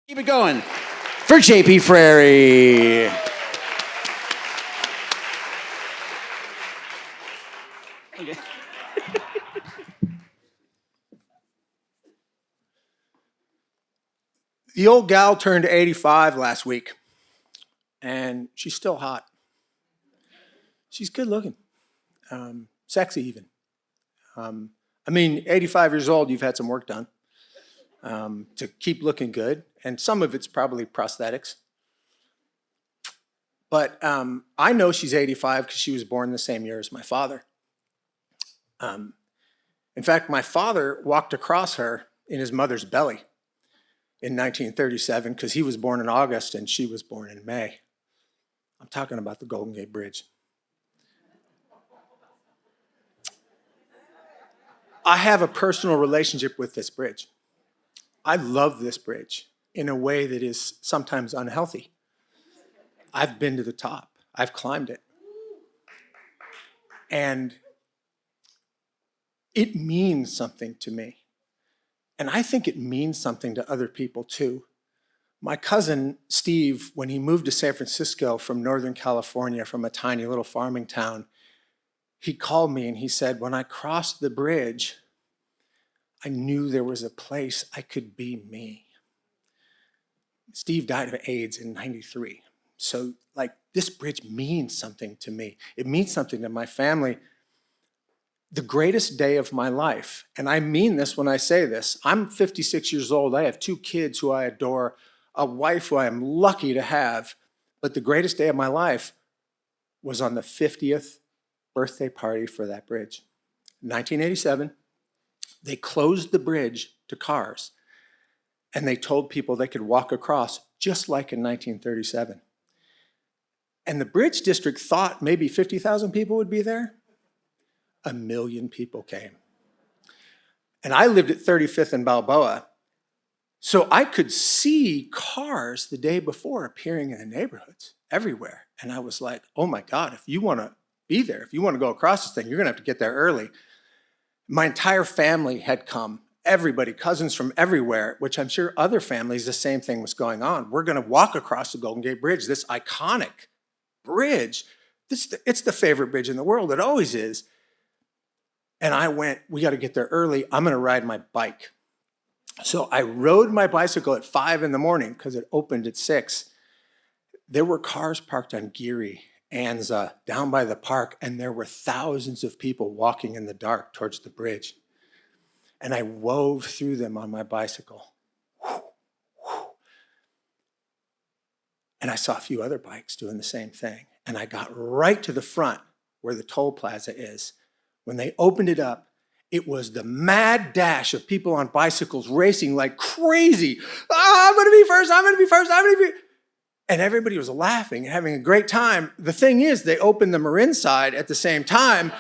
Keep it going for JP Frary. Okay. The old gal turned 85 last week, and she's still hot. She's good looking, sexy even. 85 years old, you've had some work done to keep looking good, and some of it's probably prosthetics. But I know she's 85 because she was born the same year as my father. In fact, my father walked across her in his mother's belly in 1937 because he was born in August and she was born in May. I'm talking about the Golden Gate Bridge. I have a personal relationship with this bridge. I love this bridge in a way that is sometimes unhealthy. I've been to the top. I've climbed it. And it means something to me. And I think it means something to other people too. My cousin, Steve, when he moved to San Francisco from Northern California, from a tiny little farming town, he called me and he said, when I crossed the bridge, I knew there was a place I could be me. Steve died of AIDS in '93. So this bridge means something to me. It means something to my family. The greatest day of my life, and I mean this when I say this, I'm 56 years old. I have 2 kids who I adore, a wife who I am lucky to have, but the greatest day of my life was on the 50th birthday party for that bridge. 1987, they closed the bridge to cars, and they told people they could walk across just like in 1937. And the bridge district thought maybe 50,000 people would be there. 1 million people came. And I lived at 35th and Balboa, so I could see cars the day before appearing in the neighborhoods everywhere. And I was like, oh my God, if you want to be there, if you want to go across this thing, you're going to have to get there early. My entire family had come, everybody, cousins from everywhere, which I'm sure other families, the same thing was going on. We're going to walk across the Golden Gate Bridge, this iconic bridge. It's the favorite bridge in the world. It always is. And I went, we got to get there early. I'm going to ride my bike. So I rode my bicycle at 5 in the morning because it opened at 6. There were cars parked on Geary, Anza, down by the park, and there were thousands of people walking in the dark towards the bridge. And I wove through them on my bicycle. And I saw a few other bikes doing the same thing. And I got right to the front where the toll plaza is. When they opened it up, it was the mad dash of people on bicycles racing like crazy. Oh, I'm going to be first, I'm going to be first, I'm going to be. And everybody was laughing and having a great time. The thing is, they opened the Marin side at the same time.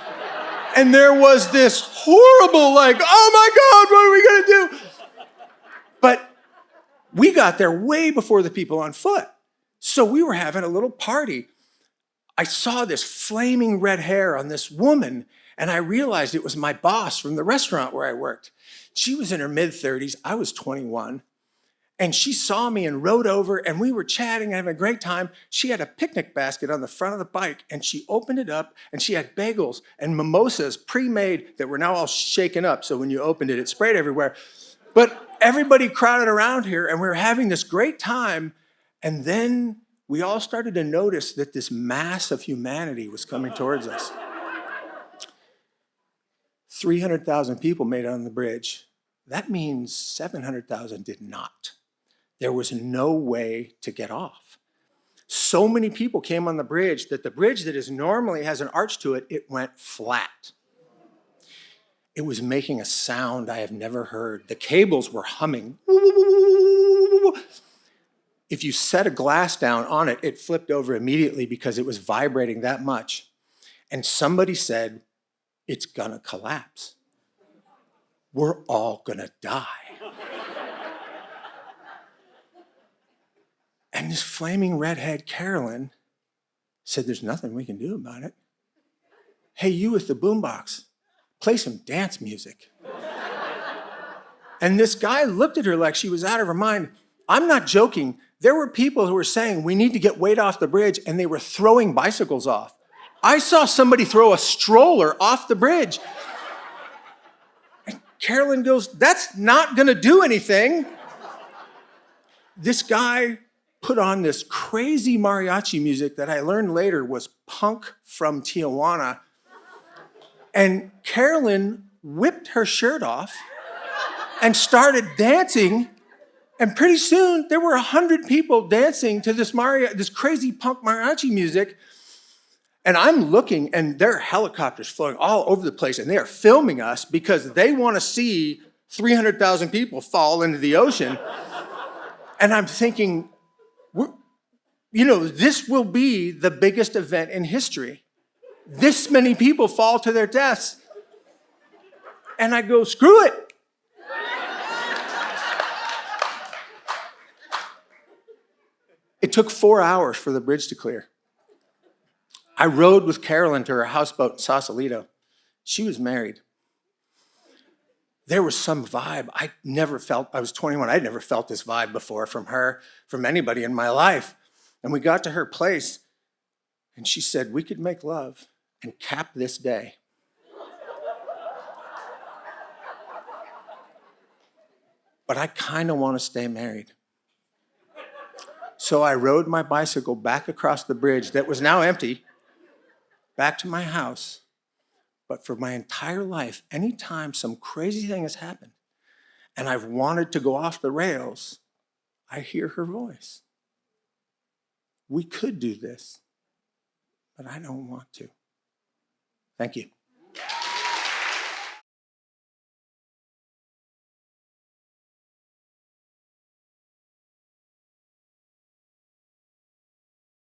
And there was this horrible, oh my God, what are we going to do? But we got there way before the people on foot. So we were having a little party. I saw this flaming red hair on this woman, and I realized it was my boss from the restaurant where I worked. She was in her mid-30s. I was 21. And she saw me and rode over, and we were chatting and having a great time. She had a picnic basket on the front of the bike, and she opened it up, and she had bagels and mimosas pre-made that were now all shaken up. So when you opened it, it sprayed everywhere. But everybody crowded around here, and we were having this great time. And then we all started to notice that this mass of humanity was coming towards us. 300,000 people made it on the bridge. That means 700,000 did not. There was no way to get off. So many people came on the bridge that the bridge that is normally has an arch to it, it went flat. It was making a sound I have never heard. The cables were humming. If you set a glass down on it, it flipped over immediately because it was vibrating that much. And somebody said, it's gonna collapse. We're all gonna die. And this flaming redhead Carolyn said, there's nothing we can do about it. Hey, you with the boombox, play some dance music. And this guy looked at her like she was out of her mind. I'm not joking. There were people who were saying, we need to get weight off the bridge, and they were throwing bicycles off. I saw somebody throw a stroller off the bridge. And Carolyn goes, that's not gonna do anything. This guy put on this crazy mariachi music that I learned later was punk from Tijuana. And Carolyn whipped her shirt off and started dancing. And pretty soon there were 100 people dancing to this crazy punk mariachi music. And I'm looking, and there are helicopters flying all over the place, and they are filming us because they want to see 300,000 people fall into the ocean. And I'm thinking, this will be the biggest event in history. This many people fall to their deaths. And I go, screw it. It took 4 hours for the bridge to clear. I rode with Carolyn to her houseboat in Sausalito. She was married. There was some vibe I never felt. I was 21. I'd never felt this vibe before from her, from anybody in my life. And we got to her place, and she said, we could make love and cap this day. But I kind of want to stay married. So I rode my bicycle back across the bridge that was now empty, back to my house. But for my entire life, anytime some crazy thing has happened and I've wanted to go off the rails, I hear her voice. We could do this, but I don't want to. Thank you.